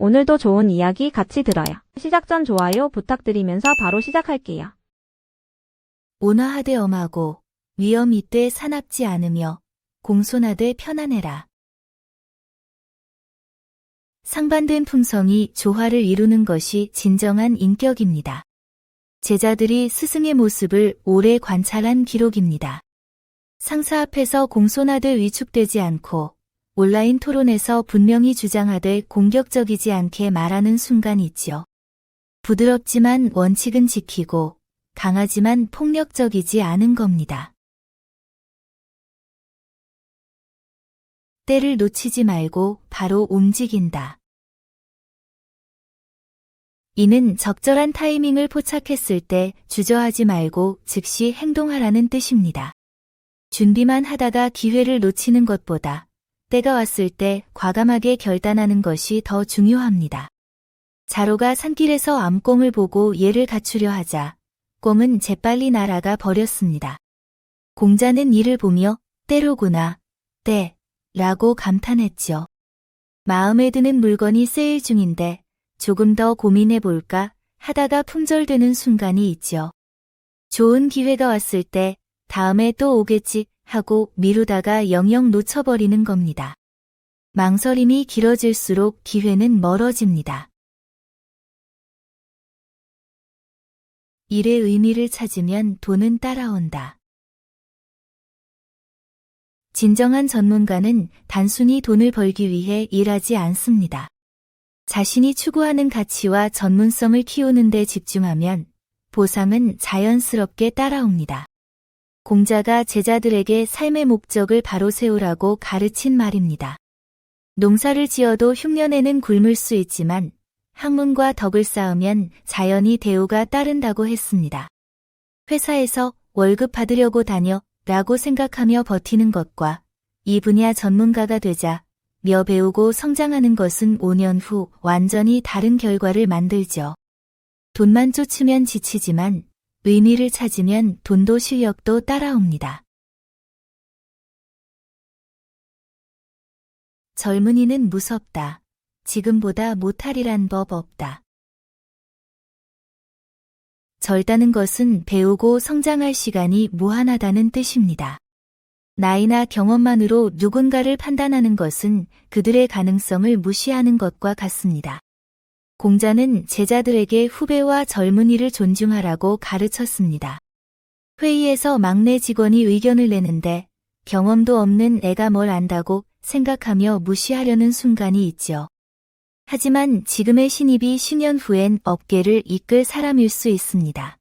오늘도 좋은 이야기 같이 들어요. 시작 전 좋아요 부탁드리면서 바로 시작할게요. 온화하되 엄하고 위험 이때 사납지 않으며 공손하되 편안해라. 상반된 품성이 조화를 이루는 것이 진정한 인격입니다. 제자들이 스승의 모습을 오래 관찰한 기록입니다. 상사 앞에서 공손하되 위축되지 않고 온라인 토론에서 분명히 주장하되 공격적이지 않게 말하는 순간이 있지요. 부드럽지만 원칙은 지키고 강하지만 폭력적이지 않은 겁니다. 때를 놓치지 말고 바로 움직인다. 이는 적절한 타이밍을 포착했을 때 주저하지 말고 즉시 행동하라는 뜻입니다. 준비만 하다가 기회를 놓치는 것보다 때가 왔을 때 과감하게 결단하는 것이 더 중요합니다. 자로가 산길에서 암꽁을 보고 얘를 갖추려 하자 꽁은 재빨리 날아가 버렸습니다. 공자는 이를 보며 때로구나, 때, 라고 감탄했죠. 마음에 드는 물건이 세일 중인데 조금 더 고민해볼까 하다가 품절되는 순간이 있죠. 좋은 기회가 왔을 때 다음에 또 오겠지 하고 미루다가 영영 놓쳐버리는 겁니다. 망설임이 길어질수록 기회는 멀어집니다. 일의 의미를 찾으면 돈은 따라온다. 진정한 전문가는 단순히 돈을 벌기 위해 일하지 않습니다. 자신이 추구하는 가치와 전문성을 키우는 데 집중하면 보상은 자연스럽게 따라옵니다. 공자가 제자들에게 삶의 목적을 바로 세우라고 가르친 말입니다. 농사를 지어도 흉년에는 굶을 수 있지만 학문과 덕을 쌓으면 자연히 대우가 따른다고 했습니다. 회사에서 월급 받으려고 다녀 라고 생각하며 버티는 것과 이 분야 전문가가 되자 며 배우고 성장하는 것은 5년 후 완전히 다른 결과를 만들죠. 돈만 쫓으면 지치지만 의미를 찾으면 돈도 실력도 따라옵니다. 젊은이는 무섭다. 지금보다 못하리란 법 없다. 젊다는 것은 배우고 성장할 시간이 무한하다는 뜻입니다. 나이나 경험만으로 누군가를 판단하는 것은 그들의 가능성을 무시하는 것과 같습니다. 공자는 제자들에게 후배와 젊은이를 존중하라고 가르쳤습니다. 회의에서 막내 직원이 의견을 내는데 경험도 없는 애가 뭘 안다고 생각하며 무시하려는 순간이 있죠. 하지만 지금의 신입이 10년 후엔 업계를 이끌 사람일 수 있습니다.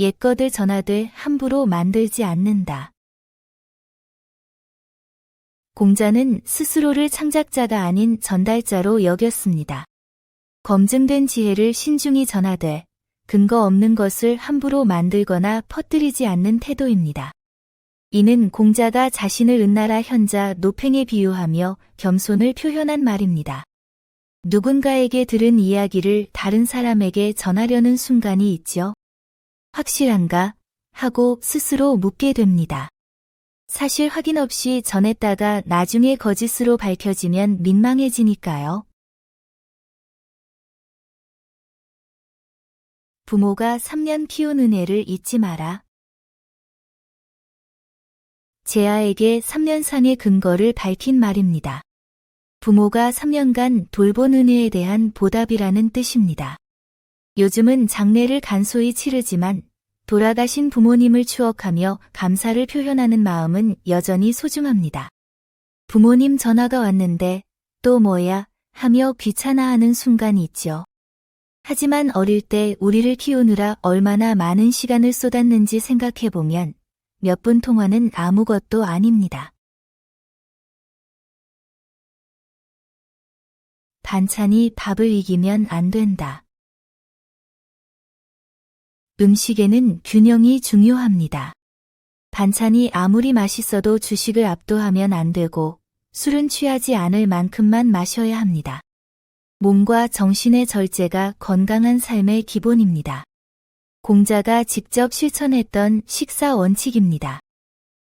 옛것을 전하되 함부로 만들지 않는다. 공자는 스스로를 창작자가 아닌 전달자로 여겼습니다. 검증된 지혜를 신중히 전하되 근거 없는 것을 함부로 만들거나 퍼뜨리지 않는 태도입니다. 이는 공자가 자신을 은나라 현자 노팽에 비유하며 겸손을 표현한 말입니다. 누군가에게 들은 이야기를 다른 사람에게 전하려는 순간이 있죠. 확실한가? 하고 스스로 묻게 됩니다. 사실 확인 없이 전했다가 나중에 거짓으로 밝혀지면 민망해지니까요. 부모가 3년 키운 은혜를 잊지 마라. 제아에게 3년상의 근거를 밝힌 말입니다. 부모가 3년간 돌본 은혜에 대한 보답이라는 뜻입니다. 요즘은 장례를 간소히 치르지만 돌아가신 부모님을 추억하며 감사를 표현하는 마음은 여전히 소중합니다. 부모님 전화가 왔는데 또 뭐야 하며 귀찮아하는 순간이 있죠. 하지만 어릴 때 우리를 키우느라 얼마나 많은 시간을 쏟았는지 생각해보면 몇 분 통화는 아무것도 아닙니다. 반찬이 밥을 이기면 안 된다. 음식에는 균형이 중요합니다. 반찬이 아무리 맛있어도 주식을 압도하면 안 되고 술은 취하지 않을 만큼만 마셔야 합니다. 몸과 정신의 절제가 건강한 삶의 기본입니다. 공자가 직접 실천했던 식사 원칙입니다.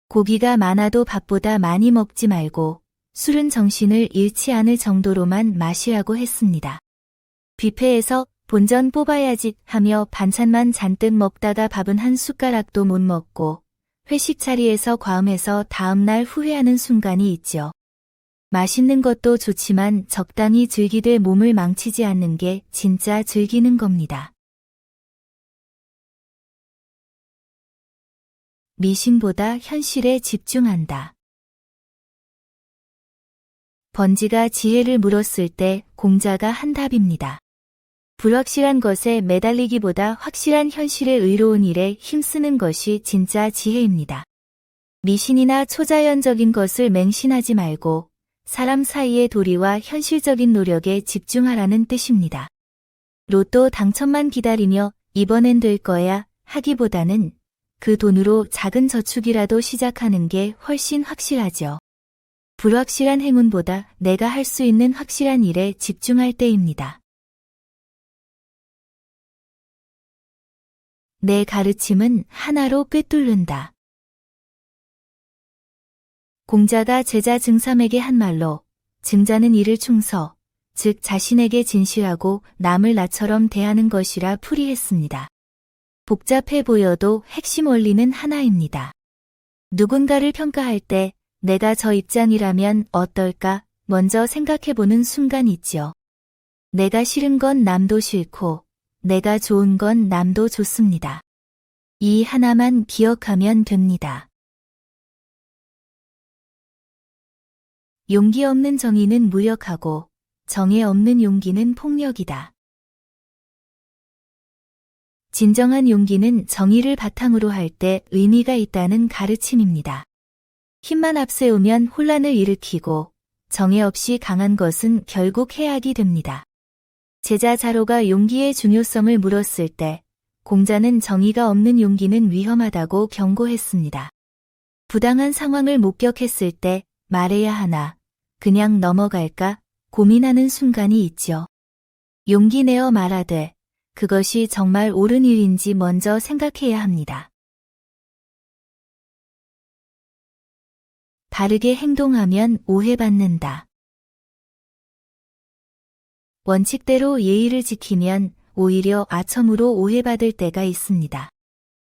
고기가 많아도 밥보다 많이 먹지 말고 술은 정신을 잃지 않을 정도로만 마시라고 했습니다. 뷔페에서 본전 뽑아야지 하며 반찬만 잔뜩 먹다가 밥은 한 숟가락도 못 먹고 회식 자리에서 과음해서 다음날 후회하는 순간이 있죠. 맛있는 것도 좋지만 적당히 즐기되 몸을 망치지 않는 게 진짜 즐기는 겁니다. 미신보다 현실에 집중한다. 번지가 지혜를 물었을 때 공자가 한 답입니다. 불확실한 것에 매달리기보다 확실한 현실에 의로운 일에 힘쓰는 것이 진짜 지혜입니다. 미신이나 초자연적인 것을 맹신하지 말고 사람 사이의 도리와 현실적인 노력에 집중하라는 뜻입니다. 로또 당첨만 기다리며 이번엔 될 거야 하기보다는 그 돈으로 작은 저축이라도 시작하는 게 훨씬 확실하죠. 불확실한 행운보다 내가 할 수 있는 확실한 일에 집중할 때입니다. 내 가르침은 하나로 꿰뚫는다. 공자가 제자 증삼에게 한 말로 증자는 이를 충서, 즉 자신에게 진실하고 남을 나처럼 대하는 것이라 풀이했습니다. 복잡해 보여도 핵심 원리는 하나입니다. 누군가를 평가할 때 내가 저 입장이라면 어떨까 먼저 생각해보는 순간이 있죠. 내가 싫은 건 남도 싫고 내가 좋은 건 남도 좋습니다. 이 하나만 기억하면 됩니다. 용기 없는 정의는 무력하고 정의 없는 용기는 폭력이다. 진정한 용기는 정의를 바탕으로 할 때 의미가 있다는 가르침입니다. 힘만 앞세우면 혼란을 일으키고 정의 없이 강한 것은 결국 해악이 됩니다. 제자 자로가 용기의 중요성을 물었을 때 공자는 정의가 없는 용기는 위험하다고 경고했습니다. 부당한 상황을 목격했을 때 말해야 하나, 그냥 넘어갈까 고민하는 순간이 있죠. 용기 내어 말하되 그것이 정말 옳은 일인지 먼저 생각해야 합니다. 바르게 행동하면 오해받는다. 원칙대로 예의를 지키면 오히려 아첨으로 오해받을 때가 있습니다.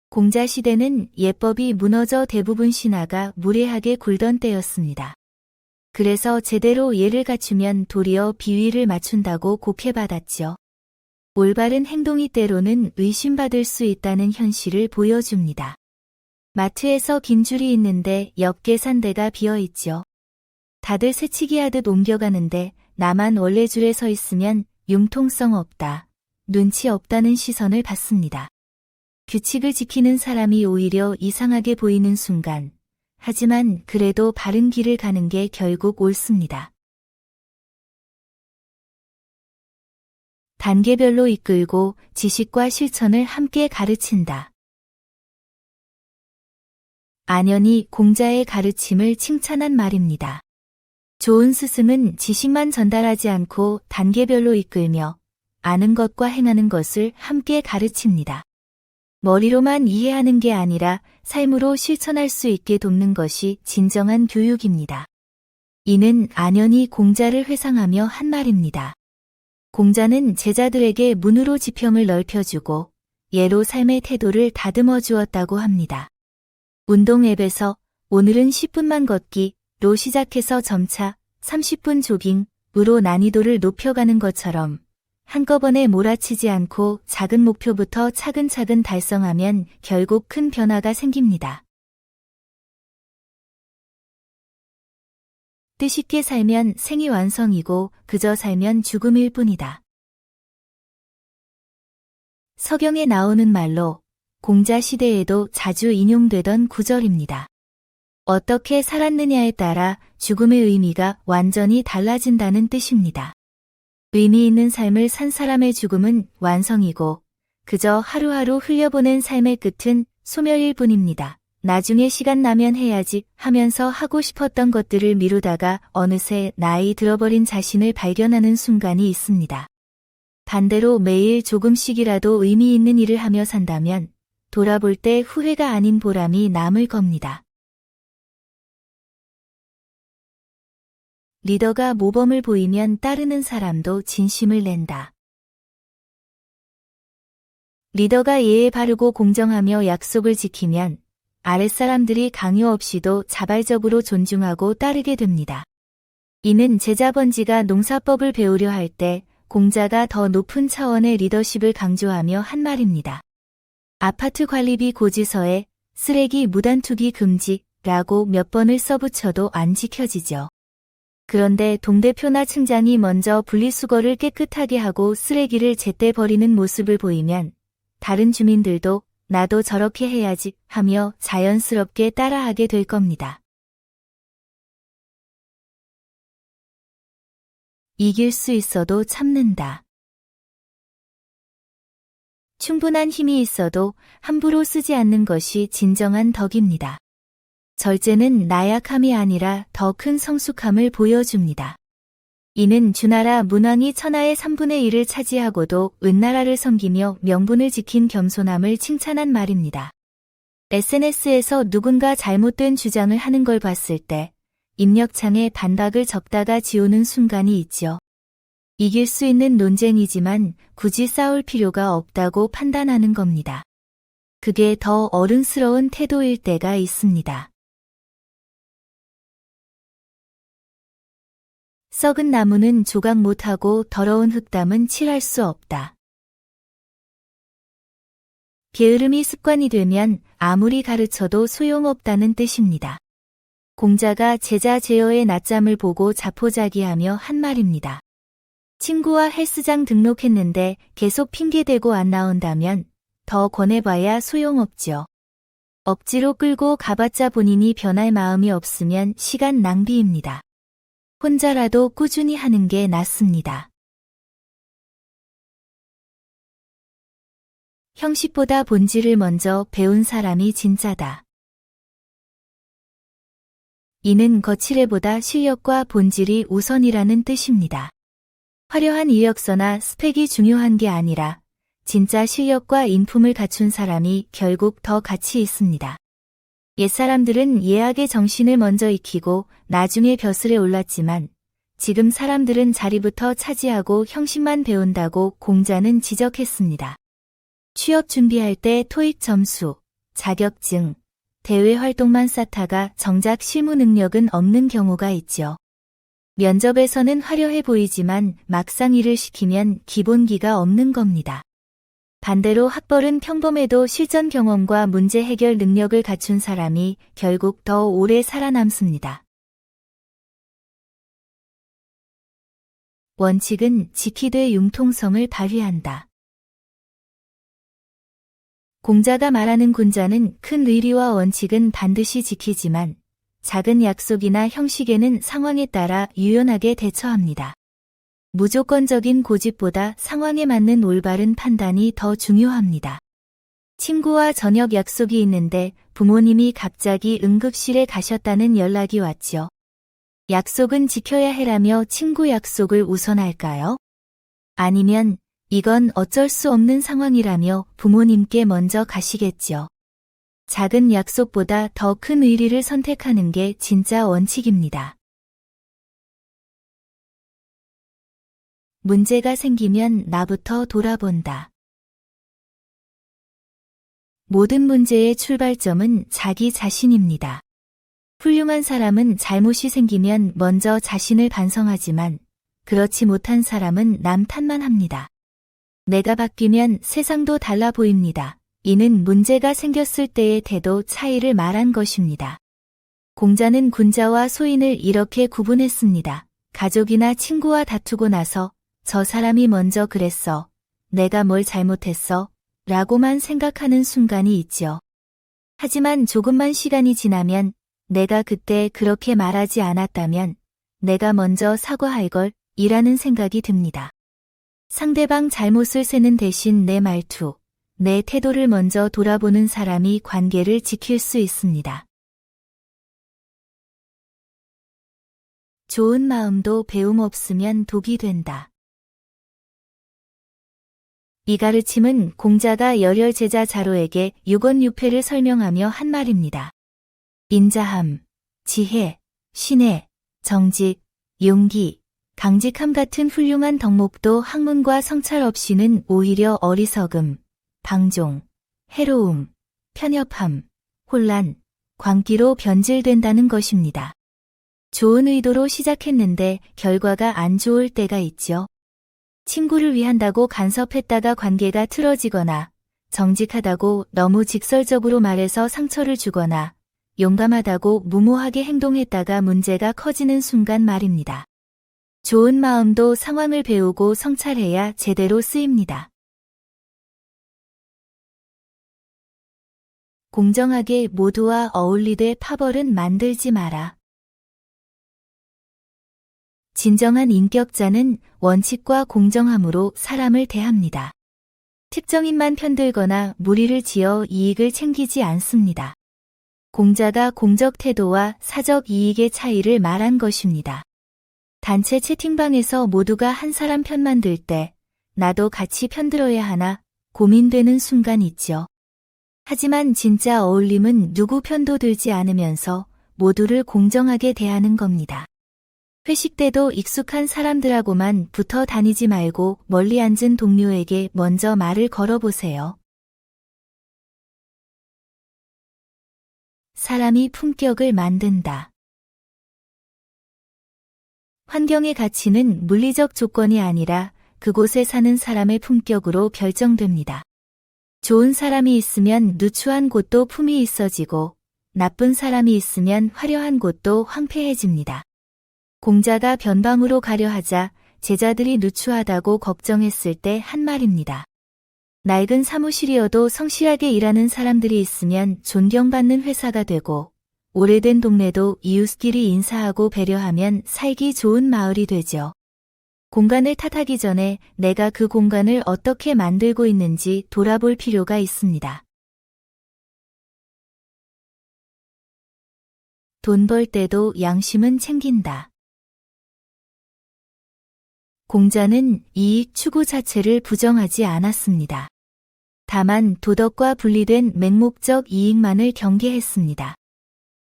공자 시대는 예법이 무너져 대부분 신하가 무례하게 굴던 때였습니다. 그래서 제대로 예를 갖추면 도리어 비위를 맞춘다고 곡해받았죠. 올바른 행동이 때로는 의심받을 수 있다는 현실을 보여줍니다. 마트에서 긴 줄이 있는데 옆 계산대가 비어있죠. 다들 새치기 하듯 옮겨가는데 나만 원래 줄에 서 있으면 융통성 없다, 눈치 없다는 시선을 받습니다. 규칙을 지키는 사람이 오히려 이상하게 보이는 순간, 하지만 그래도 바른 길을 가는 게 결국 옳습니다. 단계별로 이끌고 지식과 실천을 함께 가르친다. 안연이 공자의 가르침을 칭찬한 말입니다. 좋은 스승은 지식만 전달하지 않고 단계별로 이끌며 아는 것과 행하는 것을 함께 가르칩니다. 머리로만 이해하는 게 아니라 삶으로 실천할 수 있게 돕는 것이 진정한 교육입니다. 이는 안연이 공자를 회상하며 한 말입니다. 공자는 제자들에게 문으로 지평을 넓혀주고 예로 삶의 태도를 다듬어 주었다고 합니다. 운동 앱에서 오늘은 10분만 걷기로 시작해서 점차 30분 조깅으로 난이도를 높여가는 것처럼 한꺼번에 몰아치지 않고 작은 목표부터 차근차근 달성하면 결국 큰 변화가 생깁니다. 뜻있게 살면 생이 완성이고 그저 살면 죽음일 뿐이다. 서경에 나오는 말로 공자 시대에도 자주 인용되던 구절입니다. 어떻게 살았느냐에 따라 죽음의 의미가 완전히 달라진다는 뜻입니다. 의미 있는 삶을 산 사람의 죽음은 완성이고 그저 하루하루 흘려보낸 삶의 끝은 소멸일 뿐입니다. 나중에 시간 나면 해야지 하면서 하고 싶었던 것들을 미루다가 어느새 나이 들어버린 자신을 발견하는 순간이 있습니다. 반대로 매일 조금씩이라도 의미 있는 일을 하며 산다면 돌아볼 때 후회가 아닌 보람이 남을 겁니다. 리더가 모범을 보이면 따르는 사람도 진심을 낸다. 리더가 예에 바르고 공정하며 약속을 지키면 아랫사람들이 강요 없이도 자발적으로 존중하고 따르게 됩니다. 이는 제자 번지가 농사법을 배우려 할 때 공자가 더 높은 차원의 리더십을 강조하며 한 말입니다. 아파트 관리비 고지서에 쓰레기 무단 투기 금지라고 몇 번을 써붙여도 안 지켜지죠. 그런데 동대표나 층장이 먼저 분리수거를 깨끗하게 하고 쓰레기를 제때 버리는 모습을 보이면 다른 주민들도 나도 저렇게 해야지 하며 자연스럽게 따라하게 될 겁니다. 이길 수 있어도 참는다. 충분한 힘이 있어도 함부로 쓰지 않는 것이 진정한 덕입니다. 절제는 나약함이 아니라 더 큰 성숙함을 보여줍니다. 이는 주나라 문왕이 천하의 3분의 1을 차지하고도 은나라를 섬기며 명분을 지킨 겸손함을 칭찬한 말입니다. SNS에서 누군가 잘못된 주장을 하는 걸 봤을 때 입력창에 반박을 적다가 지우는 순간이 있죠. 이길 수 있는 논쟁이지만 굳이 싸울 필요가 없다고 판단하는 겁니다. 그게 더 어른스러운 태도일 때가 있습니다. 썩은 나무는 조각 못하고 더러운 흙담은 칠할 수 없다. 게으름이 습관이 되면 아무리 가르쳐도 소용없다는 뜻입니다. 공자가 제자 제어의 낮잠을 보고 자포자기하며 한 말입니다. 친구와 헬스장 등록했는데 계속 핑계대고 안 나온다면 더 권해봐야 소용없죠. 억지로 끌고 가봤자 본인이 변할 마음이 없으면 시간 낭비입니다. 혼자라도 꾸준히 하는 게 낫습니다. 형식보다 본질을 먼저 배운 사람이 진짜다. 이는 거칠애보다 실력과 본질이 우선이라는 뜻입니다. 화려한 이력서나 스펙이 중요한 게 아니라 진짜 실력과 인품을 갖춘 사람이 결국 더 가치 있습니다. 옛사람들은 예학의 정신을 먼저 익히고 나중에 벼슬에 올랐지만 지금 사람들은 자리부터 차지하고 형식만 배운다고 공자는 지적했습니다. 취업 준비할 때 토익 점수, 자격증, 대외 활동만 쌓다가 정작 실무 능력은 없는 경우가 있죠. 면접에서는 화려해 보이지만 막상 일을 시키면 기본기가 없는 겁니다. 반대로 학벌은 평범해도 실전 경험과 문제 해결 능력을 갖춘 사람이 결국 더 오래 살아남습니다. 원칙은 지키되 융통성을 발휘한다. 공자가 말하는 군자는 큰 의리와 원칙은 반드시 지키지만 작은 약속이나 형식에는 상황에 따라 유연하게 대처합니다. 무조건적인 고집보다 상황에 맞는 올바른 판단이 더 중요합니다. 친구와 저녁 약속이 있는데 부모님이 갑자기 응급실에 가셨다는 연락이 왔죠. 약속은 지켜야 해라며 친구 약속을 우선할까요? 아니면 이건 어쩔 수 없는 상황이라며 부모님께 먼저 가시겠죠. 작은 약속보다 더 큰 의리를 선택하는 게 진짜 원칙입니다. 문제가 생기면 나부터 돌아본다. 모든 문제의 출발점은 자기 자신입니다. 훌륭한 사람은 잘못이 생기면 먼저 자신을 반성하지만 그렇지 못한 사람은 남 탓만 합니다. 내가 바뀌면 세상도 달라 보입니다. 이는 문제가 생겼을 때의 태도 차이를 말한 것입니다. 공자는 군자와 소인을 이렇게 구분했습니다. 가족이나 친구와 다투고 나서 저 사람이 먼저 그랬어. 내가 뭘 잘못했어? 라고만 생각하는 순간이 있죠. 하지만 조금만 시간이 지나면 내가 그때 그렇게 말하지 않았다면 내가 먼저 사과할 걸 이라는 생각이 듭니다. 상대방 잘못을 세는 대신 내 말투, 내 태도를 먼저 돌아보는 사람이 관계를 지킬 수 있습니다. 좋은 마음도 배움 없으면 독이 된다. 이 가르침은 공자가 열혈 제자 자로에게 유건유패를 설명하며 한 말입니다. 인자함, 지혜, 신혜, 정직, 용기, 강직함 같은 훌륭한 덕목도 학문과 성찰 없이는 오히려 어리석음, 방종, 해로움, 편협함, 혼란, 광기로 변질된다는 것입니다. 좋은 의도로 시작했는데 결과가 안 좋을 때가 있죠. 친구를 위한다고 간섭했다가 관계가 틀어지거나 정직하다고 너무 직설적으로 말해서 상처를 주거나 용감하다고 무모하게 행동했다가 문제가 커지는 순간 말입니다. 좋은 마음도 상황을 배우고 성찰해야 제대로 쓰입니다. 공정하게 모두와 어울리되 파벌은 만들지 마라. 진정한 인격자는 원칙과 공정함으로 사람을 대합니다. 특정인만 편들거나 무리를 지어 이익을 챙기지 않습니다. 공자가 공적 태도와 사적 이익의 차이를 말한 것입니다. 단체 채팅방에서 모두가 한 사람 편만 들 때 나도 같이 편들어야 하나 고민되는 순간 있죠. 하지만 진짜 어울림은 누구 편도 들지 않으면서 모두를 공정하게 대하는 겁니다. 회식 때도 익숙한 사람들하고만 붙어 다니지 말고 멀리 앉은 동료에게 먼저 말을 걸어보세요. 사람이 품격을 만든다. 환경의 가치는 물리적 조건이 아니라 그곳에 사는 사람의 품격으로 결정됩니다. 좋은 사람이 있으면 누추한 곳도 품이 있어지고 나쁜 사람이 있으면 화려한 곳도 황폐해집니다. 공자가 변방으로 가려 하자 제자들이 누추하다고 걱정했을 때 한 말입니다. 낡은 사무실이어도 성실하게 일하는 사람들이 있으면 존경받는 회사가 되고 오래된 동네도 이웃끼리 인사하고 배려하면 살기 좋은 마을이 되죠. 공간을 탓하기 전에 내가 그 공간을 어떻게 만들고 있는지 돌아볼 필요가 있습니다. 돈 벌 때도 양심은 챙긴다. 공자는 이익 추구 자체를 부정하지 않았습니다. 다만 도덕과 분리된 맹목적 이익만을 경계했습니다.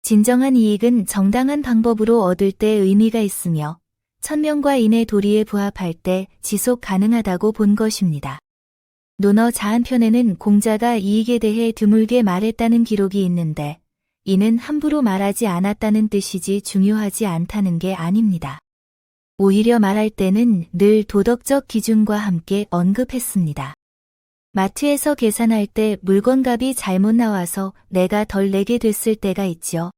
진정한 이익은 정당한 방법으로 얻을 때 의미가 있으며 천명과 인의 도리에 부합할 때 지속 가능하다고 본 것입니다. 논어 자한편에는 공자가 이익에 대해 드물게 말했다는 기록이 있는데 이는 함부로 말하지 않았다는 뜻이지 중요하지 않다는 게 아닙니다. 오히려 말할 때는 늘 도덕적 기준과 함께 언급했습니다. 마트에서 계산할 때 물건값이 잘못 나와서 내가 덜 내게 됐을 때가 있죠.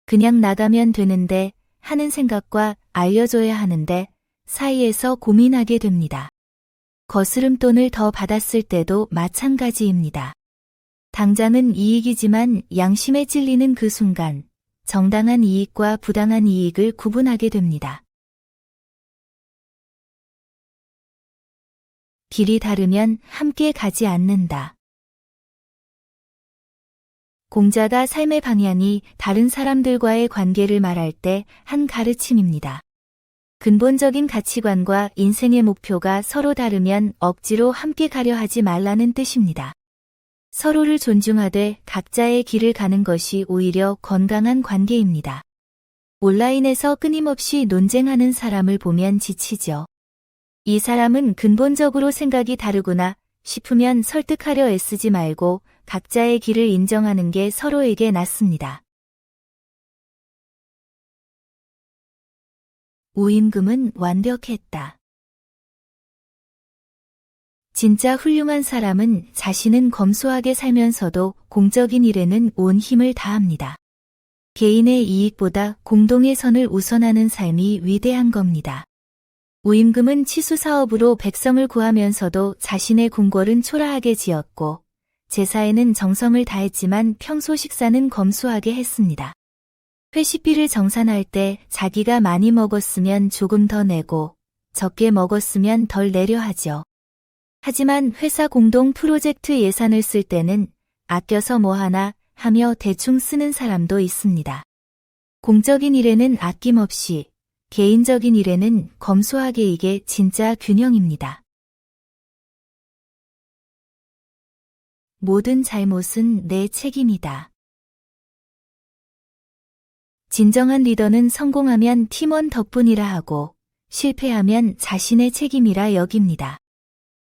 그냥 나가면 되는데 하는 생각과 알려줘야 하는데 사이에서 고민하게 됩니다. 거스름돈을 더 받았을 때도 마찬가지입니다. 당장은 이익이지만 양심에 찔리는 그 순간 정당한 이익과 부당한 이익을 구분하게 됩니다. 길이 다르면 함께 가지 않는다. 공자가 삶의 방향이 다른 사람들과의 관계를 말할 때 한 가르침입니다. 근본적인 가치관과 인생의 목표가 서로 다르면 억지로 함께 가려 하지 말라는 뜻입니다. 서로를 존중하되 각자의 길을 가는 것이 오히려 건강한 관계입니다. 온라인에서 끊임없이 논쟁하는 사람을 보면 지치죠. 이 사람은 근본적으로 생각이 다르구나 싶으면 설득하려 애쓰지 말고 각자의 길을 인정하는 게 서로에게 낫습니다. 우임금은 완벽했다. 진짜 훌륭한 사람은 자신은 검소하게 살면서도 공적인 일에는 온 힘을 다합니다. 개인의 이익보다 공동의 선을 우선하는 삶이 위대한 겁니다. 우임금은 치수 사업으로 백성을 구하면서도 자신의 궁궐은 초라하게 지었고 제사에는 정성을 다했지만 평소 식사는 검소하게 했습니다. 회식비를 정산할 때 자기가 많이 먹었으면 조금 더 내고 적게 먹었으면 덜 내려 하죠. 하지만 회사 공동 프로젝트 예산을 쓸 때는 아껴서 뭐 하나 하며 대충 쓰는 사람도 있습니다. 공적인 일에는 아낌없이 개인적인 일에는 검소하게 이게 진짜 균형입니다. 모든 잘못은 내 책임이다. 진정한 리더는 성공하면 팀원 덕분이라 하고 실패하면 자신의 책임이라 여깁니다.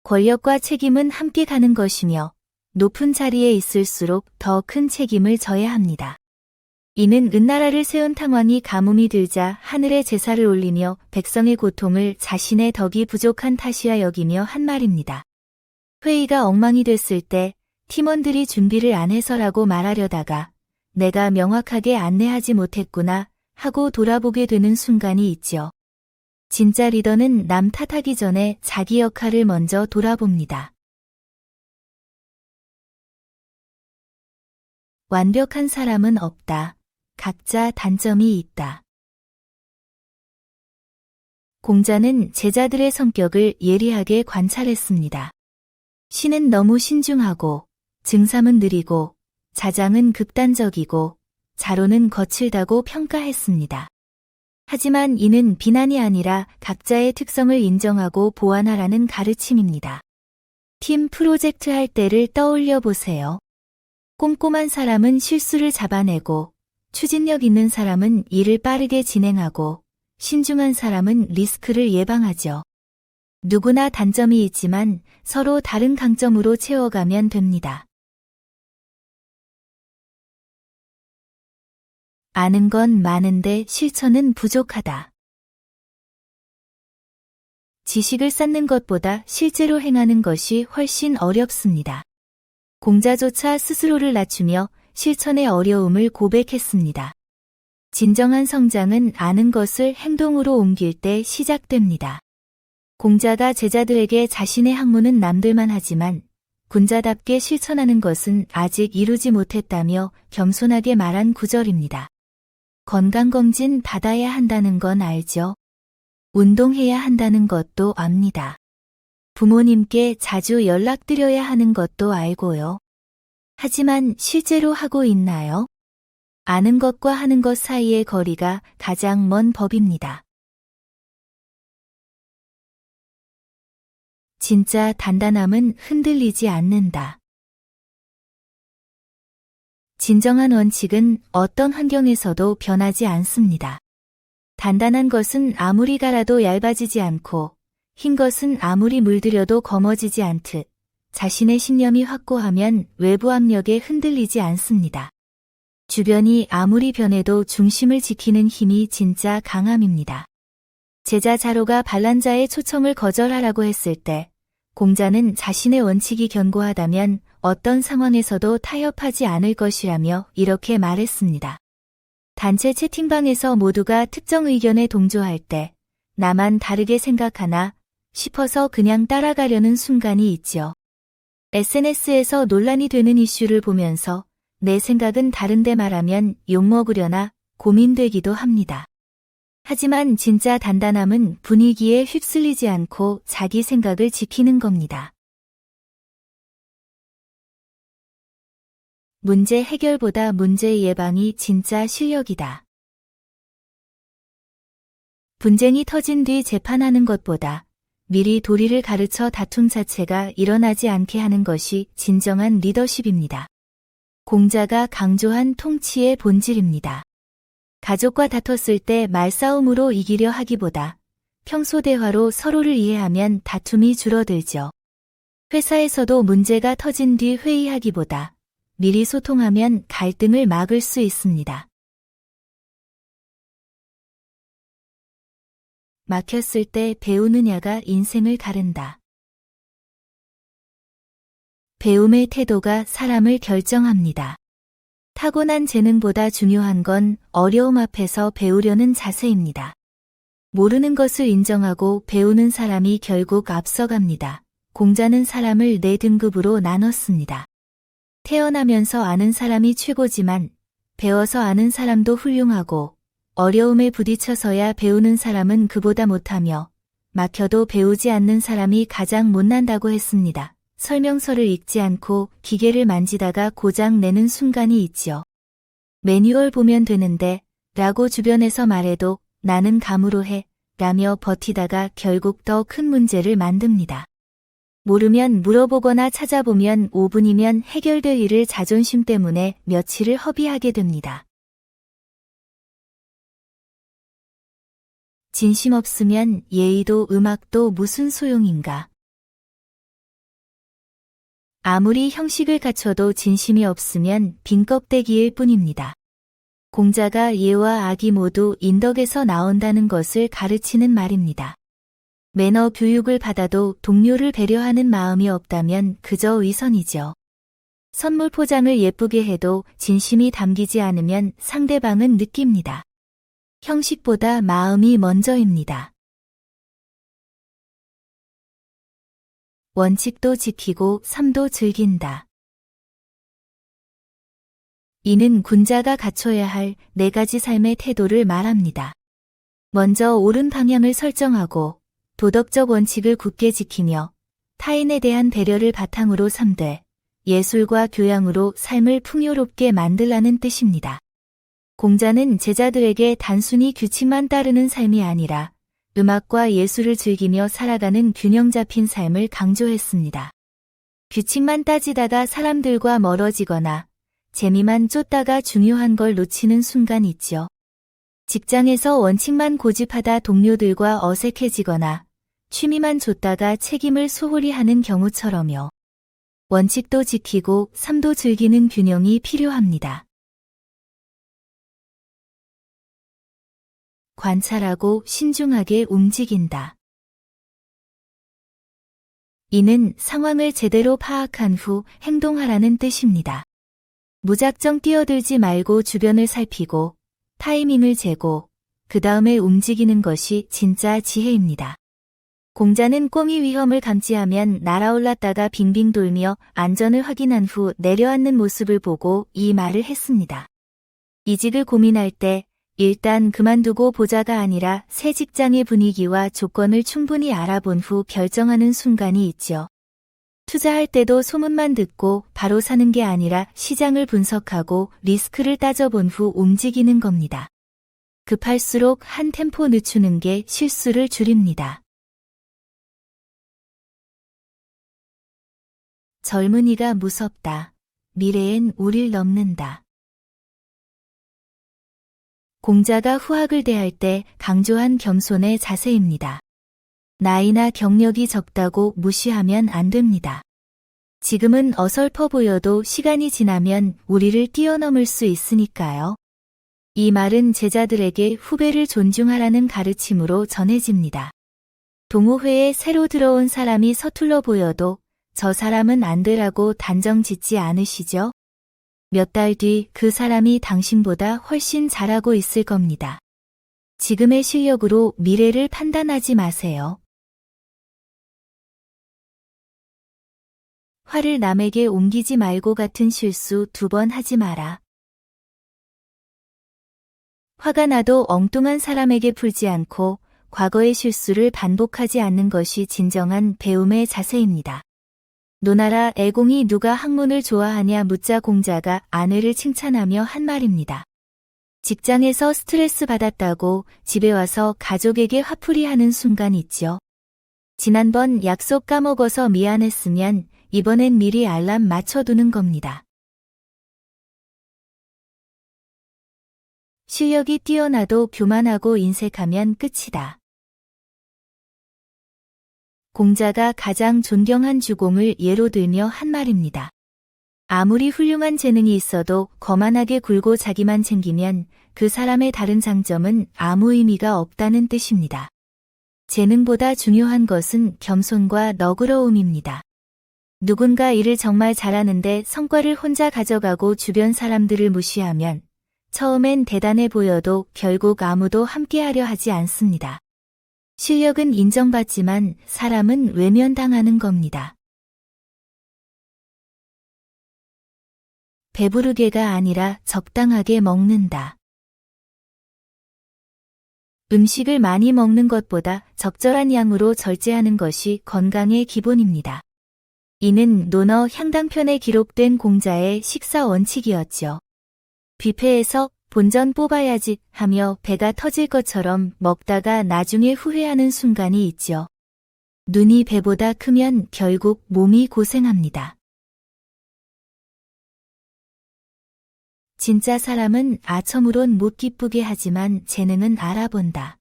권력과 책임은 함께 가는 것이며 높은 자리에 있을수록 더 큰 책임을 져야 합니다. 이는 은나라를 세운 탕왕이 가뭄이 들자 하늘에 제사를 올리며 백성의 고통을 자신의 덕이 부족한 탓이라 여기며 한 말입니다. 회의가 엉망이 됐을 때 팀원들이 준비를 안 해서라고 말하려다가 내가 명확하게 안내하지 못했구나 하고 돌아보게 되는 순간이 있죠. 진짜 리더는 남 탓하기 전에 자기 역할을 먼저 돌아봅니다. 완벽한 사람은 없다. 각자 단점이 있다. 공자는 제자들의 성격을 예리하게 관찰했습니다. 신은 너무 신중하고, 증삼은 느리고, 자장은 극단적이고, 자로는 거칠다고 평가했습니다. 하지만 이는 비난이 아니라 각자의 특성을 인정하고 보완하라는 가르침입니다. 팀 프로젝트 할 때를 떠올려 보세요. 꼼꼼한 사람은 실수를 잡아내고, 추진력 있는 사람은 일을 빠르게 진행하고, 신중한 사람은 리스크를 예방하죠. 누구나 단점이 있지만 서로 다른 강점으로 채워가면 됩니다. 아는 건 많은데 실천은 부족하다. 지식을 쌓는 것보다 실제로 행하는 것이 훨씬 어렵습니다. 공자조차 스스로를 낮추며 실천의 어려움을 고백했습니다. 진정한 성장은 아는 것을 행동으로 옮길 때 시작됩니다. 공자가 제자들에게 자신의 학문은 남들만 하지만 군자답게 실천하는 것은 아직 이루지 못했다며 겸손하게 말한 구절입니다. 건강검진 받아야 한다는 건 알죠? 운동해야 한다는 것도 압니다. 부모님께 자주 연락드려야 하는 것도 알고요. 하지만 실제로 하고 있나요? 아는 것과 하는 것 사이의 거리가 가장 먼 법입니다. 진짜 단단함은 흔들리지 않는다. 진정한 원칙은 어떤 환경에서도 변하지 않습니다. 단단한 것은 아무리 갈아도 얇아지지 않고 흰 것은 아무리 물들여도 검어지지 않듯 자신의 신념이 확고하면 외부 압력에 흔들리지 않습니다. 주변이 아무리 변해도 중심을 지키는 힘이 진짜 강함입니다. 제자 자로가 반란자의 초청을 거절하라고 했을 때 공자는 자신의 원칙이 견고하다면 어떤 상황에서도 타협하지 않을 것이라며 이렇게 말했습니다. 단체 채팅방에서 모두가 특정 의견에 동조할 때 나만 다르게 생각하나 싶어서 그냥 따라가려는 순간이 있죠. SNS에서 논란이 되는 이슈를 보면서 내 생각은 다른데 말하면 욕먹으려나 고민되기도 합니다. 하지만 진짜 단단함은 분위기에 휩쓸리지 않고 자기 생각을 지키는 겁니다. 문제 해결보다 문제 예방이 진짜 실력이다. 분쟁이 터진 뒤 재판하는 것보다 미리 도리를 가르쳐 다툼 자체가 일어나지 않게 하는 것이 진정한 리더십입니다. 공자가 강조한 통치의 본질입니다. 가족과 다퉜을 때 말싸움으로 이기려 하기보다 평소 대화로 서로를 이해하면 다툼이 줄어들죠. 회사에서도 문제가 터진 뒤 회의하기보다 미리 소통하면 갈등을 막을 수 있습니다. 막혔을 때 배우느냐가 인생을 가른다. 배움의 태도가 사람을 결정합니다. 타고난 재능보다 중요한 건 어려움 앞에서 배우려는 자세입니다. 모르는 것을 인정하고 배우는 사람이 결국 앞서갑니다. 공자는 사람을 4등급으로 나눴습니다. 태어나면서 아는 사람이 최고지만 배워서 아는 사람도 훌륭하고 어려움에 부딪혀서야 배우는 사람은 그보다 못하며 막혀도 배우지 않는 사람이 가장 못난다고 했습니다. 설명서를 읽지 않고 기계를 만지다가 고장 내는 순간이 있지요. 매뉴얼 보면 되는데 라고 주변에서 말해도 나는 감으로 해 라며 버티다가 결국 더 큰 문제를 만듭니다. 모르면 물어보거나 찾아보면 5분이면 해결될 일을 자존심 때문에 며칠을 허비하게 됩니다. 진심 없으면 예의도 음악도 무슨 소용인가. 아무리 형식을 갖춰도 진심이 없으면 빈 껍데기일 뿐입니다. 공자가 예와 악이 모두 인덕에서 나온다는 것을 가르치는 말입니다. 매너 교육을 받아도 동료를 배려하는 마음이 없다면 그저 위선이죠. 선물 포장을 예쁘게 해도 진심이 담기지 않으면 상대방은 느낍니다. 형식보다 마음이 먼저입니다. 원칙도 지키고 삶도 즐긴다. 이는 군자가 갖춰야 할 4가지 삶의 태도를 말합니다. 먼저 옳은 방향을 설정하고 도덕적 원칙을 굳게 지키며 타인에 대한 배려를 바탕으로 삼되 예술과 교양으로 삶을 풍요롭게 만들라는 뜻입니다. 공자는 제자들에게 단순히 규칙만 따르는 삶이 아니라 음악과 예술을 즐기며 살아가는 균형 잡힌 삶을 강조했습니다. 규칙만 따지다가 사람들과 멀어지거나 재미만 쫓다가 중요한 걸 놓치는 순간이 있죠. 직장에서 원칙만 고집하다 동료들과 어색해지거나 취미만 좇다가 책임을 소홀히 하는 경우처럼요. 원칙도 지키고 삶도 즐기는 균형이 필요합니다. 관찰하고 신중하게 움직인다. 이는 상황을 제대로 파악한 후 행동하라는 뜻입니다. 무작정 뛰어들지 말고 주변을 살피고 타이밍을 재고 그 다음에 움직이는 것이 진짜 지혜입니다. 공자는 꽁이 위험을 감지하면 날아올랐다가 빙빙 돌며 안전을 확인한 후 내려앉는 모습을 보고 이 말을 했습니다. 이직을 고민할 때 일단 그만두고 보자가 아니라 새 직장의 분위기와 조건을 충분히 알아본 후 결정하는 순간이 있죠. 투자할 때도 소문만 듣고 바로 사는 게 아니라 시장을 분석하고 리스크를 따져본 후 움직이는 겁니다. 급할수록 한 템포 늦추는 게 실수를 줄입니다. 젊은이가 무섭다. 미래엔 우릴 넘는다. 공자가 후학을 대할 때 강조한 겸손의 자세입니다. 나이나 경력이 적다고 무시하면 안 됩니다. 지금은 어설퍼 보여도 시간이 지나면 우리를 뛰어넘을 수 있으니까요. 이 말은 제자들에게 후배를 존중하라는 가르침으로 전해집니다. 동호회에 새로 들어온 사람이 서툴러 보여도 저 사람은 안 되라고 단정 짓지 않으시죠? 몇 달 뒤 그 사람이 당신보다 훨씬 잘하고 있을 겁니다. 지금의 실력으로 미래를 판단하지 마세요. 화를 남에게 옮기지 말고 같은 실수 2번 하지 마라. 화가 나도 엉뚱한 사람에게 풀지 않고 과거의 실수를 반복하지 않는 것이 진정한 배움의 자세입니다. 노나라 애공이 누가 학문을 좋아하냐 묻자 공자가 아내를 칭찬하며 한 말입니다. 직장에서 스트레스 받았다고 집에 와서 가족에게 화풀이 하는 순간 있죠. 지난번 약속 까먹어서 미안했으면 이번엔 미리 알람 맞춰두는 겁니다. 실력이 뛰어나도 교만하고 인색하면 끝이다. 공자가 가장 존경한 주공을 예로 들며 한 말입니다. 아무리 훌륭한 재능이 있어도 거만하게 굴고 자기만 챙기면 그 사람의 다른 장점은 아무 의미가 없다는 뜻입니다. 재능보다 중요한 것은 겸손과 너그러움입니다. 누군가 일을 정말 잘하는데 성과를 혼자 가져가고 주변 사람들을 무시하면 처음엔 대단해 보여도 결국 아무도 함께하려 하지 않습니다. 실력은 인정받지만 사람은 외면당하는 겁니다. 배부르게가 아니라 적당하게 먹는다. 음식을 많이 먹는 것보다 적절한 양으로 절제하는 것이 건강의 기본입니다. 이는 논어 향당편에 기록된 공자의 식사 원칙이었죠. 뷔페에서 본전 뽑아야지 하며 배가 터질 것처럼 먹다가 나중에 후회하는 순간이 있죠. 눈이 배보다 크면 결국 몸이 고생합니다. 진짜 사람은 아첨으론 못 기쁘게 하지만 재능은 알아본다.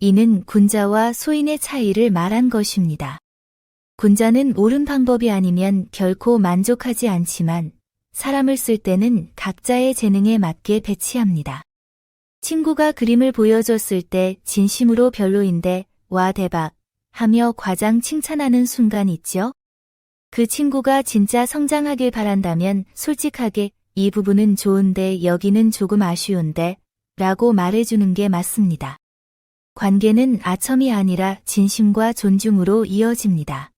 이는 군자와 소인의 차이를 말한 것입니다. 군자는 옳은 방법이 아니면 결코 만족하지 않지만 사람을 쓸 때는 각자의 재능에 맞게 배치합니다. 친구가 그림을 보여줬을 때 진심으로 별로인데 와 대박 하며 과장 칭찬하는 순간 있죠? 그 친구가 진짜 성장하길 바란다면 솔직하게 이 부분은 좋은데 여기는 조금 아쉬운데 라고 말해주는 게 맞습니다. 관계는 아첨이 아니라 진심과 존중으로 이어집니다.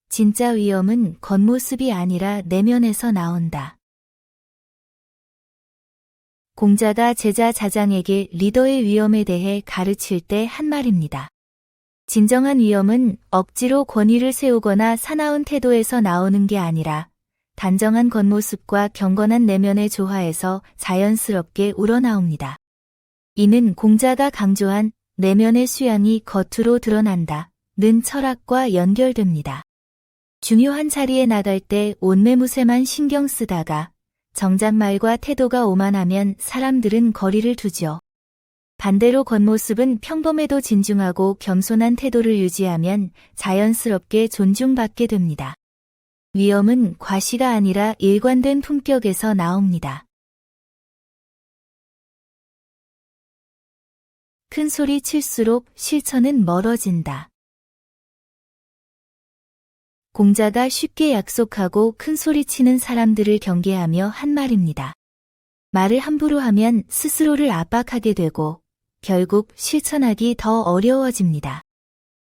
진짜 위엄은 겉모습이 아니라 내면에서 나온다. 공자가 제자 자장에게 리더의 위엄에 대해 가르칠 때 한 말입니다. 진정한 위엄은 억지로 권위를 세우거나 사나운 태도에서 나오는 게 아니라 단정한 겉모습과 경건한 내면의 조화에서 자연스럽게 우러나옵니다. 이는 공자가 강조한 내면의 수양이 겉으로 드러난다 는 철학과 연결됩니다. 중요한 자리에 나갈 때 옷매무새만 신경 쓰다가 정작 말과 태도가 오만하면 사람들은 거리를 두죠. 반대로 겉모습은 평범해도 진중하고 겸손한 태도를 유지하면 자연스럽게 존중받게 됩니다. 위엄은 과시가 아니라 일관된 품격에서 나옵니다. 큰 소리 칠수록 실천은 멀어진다. 공자가 쉽게 약속하고 큰 소리 치는 사람들을 경계하며 한 말입니다. 말을 함부로 하면 스스로를 압박하게 되고 결국 실천하기 더 어려워집니다.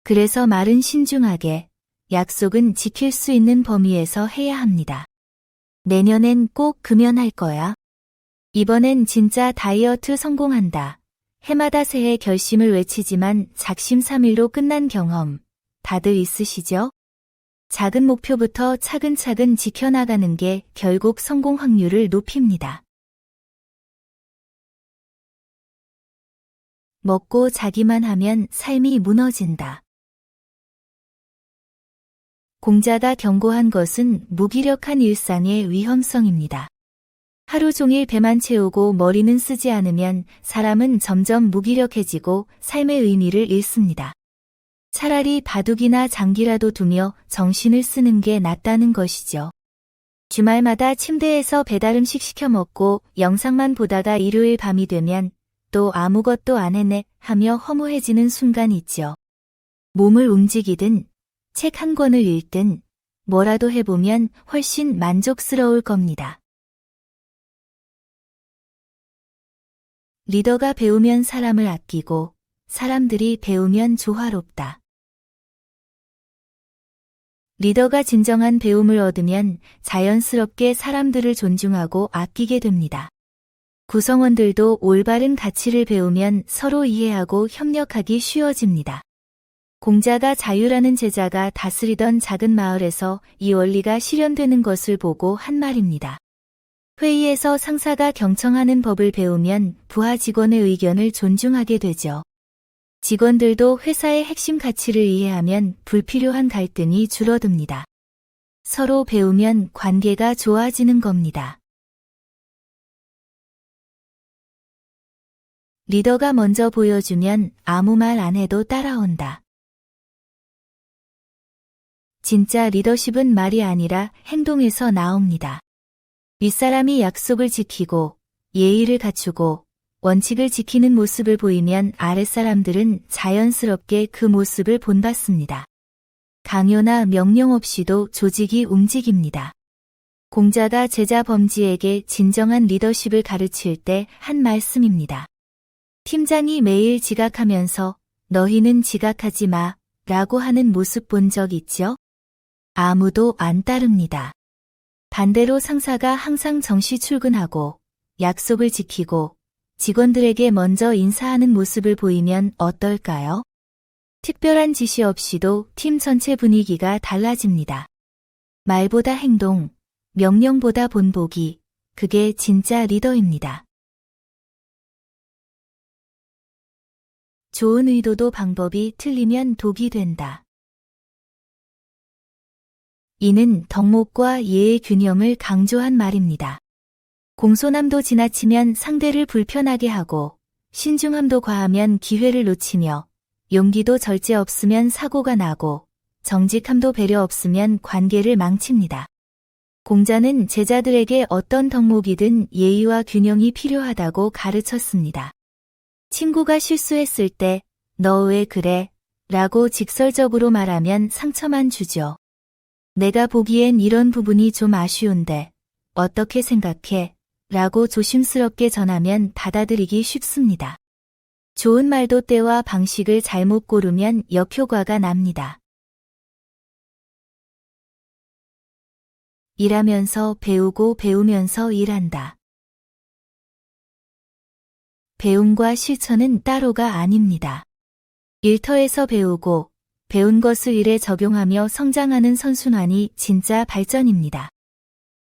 그래서 말은 신중하게, 약속은 지킬 수 있는 범위에서 해야 합니다. 내년엔 꼭 금연할 거야. 이번엔 진짜 다이어트 성공한다. 해마다 새해 결심을 외치지만 작심삼일로 끝난 경험 다들 있으시죠? 작은 목표부터 차근차근 지켜나가는 게 결국 성공 확률을 높입니다. 먹고 자기만 하면 삶이 무너진다. 공자가 경고한 것은 무기력한 일상의 위험성입니다. 하루 종일 배만 채우고 머리는 쓰지 않으면 사람은 점점 무기력해지고 삶의 의미를 잃습니다. 차라리 바둑이나 장기라도 두며 정신을 쓰는 게 낫다는 것이죠. 주말마다 침대에서 배달음식 시켜 먹고 영상만 보다가 일요일 밤이 되면 또 아무것도 안 했네 하며 허무해지는 순간 있죠. 몸을 움직이든 책 한 권을 읽든 뭐라도 해보면 훨씬 만족스러울 겁니다. 리더가 배우면 사람을 아끼고 사람들이 배우면 조화롭다. 리더가 진정한 배움을 얻으면 자연스럽게 사람들을 존중하고 아끼게 됩니다. 구성원들도 올바른 가치를 배우면 서로 이해하고 협력하기 쉬워집니다. 공자가 자유라는 제자가 다스리던 작은 마을에서 이 원리가 실현되는 것을 보고 한 말입니다. 회의에서 상사가 경청하는 법을 배우면 부하 직원의 의견을 존중하게 되죠. 직원들도 회사의 핵심 가치를 이해하면 불필요한 갈등이 줄어듭니다. 서로 배우면 관계가 좋아지는 겁니다. 리더가 먼저 보여주면 아무 말 안 해도 따라온다. 진짜 리더십은 말이 아니라 행동에서 나옵니다. 윗사람이 약속을 지키고 예의를 갖추고 원칙을 지키는 모습을 보이면 아랫사람들은 자연스럽게 그 모습을 본받습니다. 강요나 명령 없이도 조직이 움직입니다. 공자가 제자 범지에게 진정한 리더십을 가르칠 때 한 말씀입니다. 팀장이 매일 지각하면서 너희는 지각하지 마 라고 하는 모습 본 적 있죠? 아무도 안 따릅니다. 반대로 상사가 항상 정시 출근하고 약속을 지키고 직원들에게 먼저 인사하는 모습을 보이면 어떨까요? 특별한 지시 없이도 팀 전체 분위기가 달라집니다. 말보다 행동, 명령보다 본보기, 그게 진짜 리더입니다. 좋은 의도도 방법이 틀리면 독이 된다. 이는 덕목과 예의 균형을 강조한 말입니다. 공손함도 지나치면 상대를 불편하게 하고, 신중함도 과하면 기회를 놓치며, 용기도 절제 없으면 사고가 나고, 정직함도 배려 없으면 관계를 망칩니다. 공자는 제자들에게 어떤 덕목이든 예의와 균형이 필요하다고 가르쳤습니다. 친구가 실수했을 때, 너 왜 그래? 라고 직설적으로 말하면 상처만 주죠. 내가 보기엔 이런 부분이 좀 아쉬운데, 어떻게 생각해? 라고 조심스럽게 전하면 받아들이기 쉽습니다. 좋은 말도 때와 방식을 잘못 고르면 역효과가 납니다. 일하면서 배우고 배우면서 일한다. 배움과 실천은 따로가 아닙니다. 일터에서 배우고 배운 것을 일에 적용하며 성장하는 선순환이 진짜 발전입니다.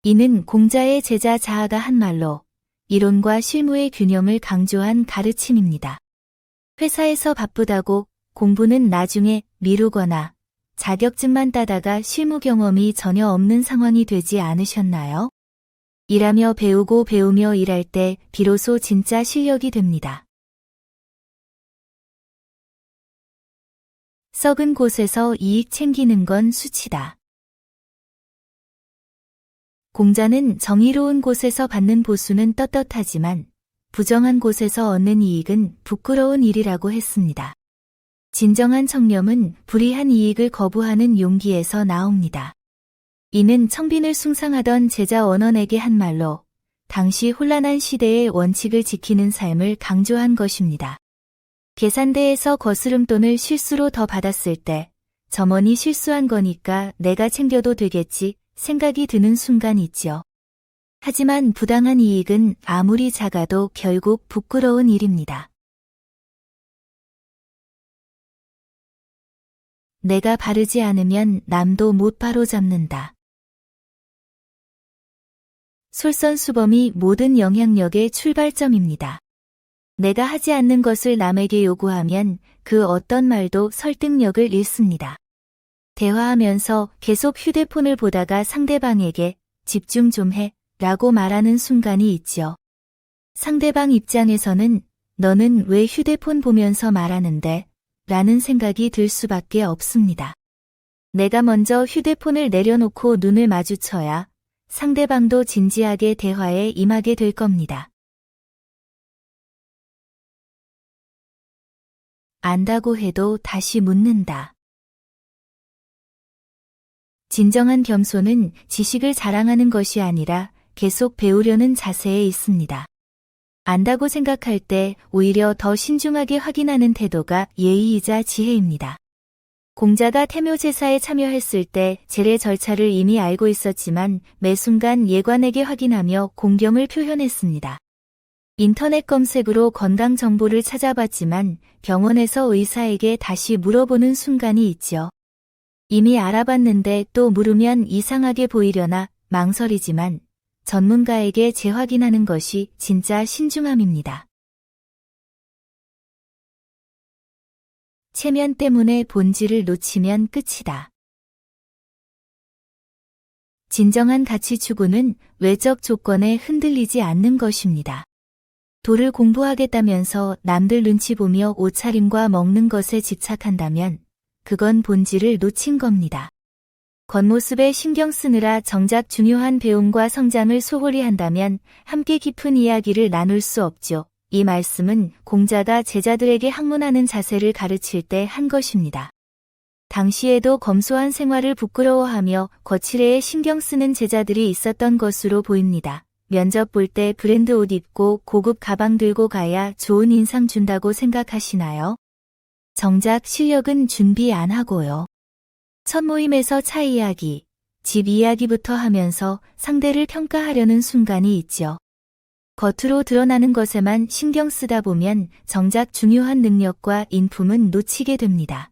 이는 공자의 제자 자아가 한 말로 이론과 실무의 균형을 강조한 가르침입니다. 회사에서 바쁘다고 공부는 나중에 미루거나 자격증만 따다가 실무 경험이 전혀 없는 상황이 되지 않으셨나요? 일하며 배우고 배우며 일할 때 비로소 진짜 실력이 됩니다. 썩은 곳에서 이익 챙기는 건 수치다. 공자는 정의로운 곳에서 받는 보수는 떳떳하지만 부정한 곳에서 얻는 이익은 부끄러운 일이라고 했습니다. 진정한 청렴은 불이한 이익을 거부하는 용기에서 나옵니다. 이는 청빈을 숭상하던 제자 원원에게 한 말로 당시 혼란한 시대의 원칙을 지키는 삶을 강조한 것입니다. 계산대에서 거스름돈을 실수로 더 받았을 때 점원이 실수한 거니까 내가 챙겨도 되겠지 생각이 드는 순간 있죠. 하지만 부당한 이익은 아무리 작아도 결국 부끄러운 일입니다. 내가 바르지 않으면 남도 못 바로잡는다. 솔선수범이 모든 영향력의 출발점입니다. 내가 하지 않는 것을 남에게 요구하면 그 어떤 말도 설득력을 잃습니다. 대화하면서 계속 휴대폰을 보다가 상대방에게 집중 좀 해 라고 말하는 순간이 있죠. 상대방 입장에서는 너는 왜 휴대폰 보면서 말하는데? 라는 생각이 들 수밖에 없습니다. 내가 먼저 휴대폰을 내려놓고 눈을 마주쳐야 상대방도 진지하게 대화에 임하게 될 겁니다. 안다고 해도 다시 묻는다. 진정한 겸손은 지식을 자랑하는 것이 아니라 계속 배우려는 자세에 있습니다. 안다고 생각할 때 오히려 더 신중하게 확인하는 태도가 예의이자 지혜입니다. 공자가 태묘제사에 참여했을 때 제례 절차를 이미 알고 있었지만 매 순간 예관에게 확인하며 공경을 표현했습니다. 인터넷 검색으로 건강 정보를 찾아봤지만 병원에서 의사에게 다시 물어보는 순간이 있죠. 이미 알아봤는데 또 물으면 이상하게 보이려나 망설이지만 전문가에게 재확인하는 것이 진짜 신중함입니다. 체면 때문에 본질을 놓치면 끝이다. 진정한 가치 추구는 외적 조건에 흔들리지 않는 것입니다. 도를 공부하겠다면서 남들 눈치 보며 옷차림과 먹는 것에 집착한다면 그건 본질을 놓친 겁니다. 겉모습에 신경 쓰느라 정작 중요한 배움과 성장을 소홀히 한다면 함께 깊은 이야기를 나눌 수 없죠. 이 말씀은 공자가 제자들에게 학문하는 자세를 가르칠 때 한 것입니다. 당시에도 검소한 생활을 부끄러워하며 거칠애에 신경 쓰는 제자들이 있었던 것으로 보입니다. 면접 볼 때 브랜드 옷 입고 고급 가방 들고 가야 좋은 인상 준다고 생각하시나요? 정작 실력은 준비 안 하고요. 첫 모임에서 차 이야기, 집 이야기부터 하면서 상대를 평가하려는 순간이 있죠. 겉으로 드러나는 것에만 신경 쓰다 보면 정작 중요한 능력과 인품은 놓치게 됩니다.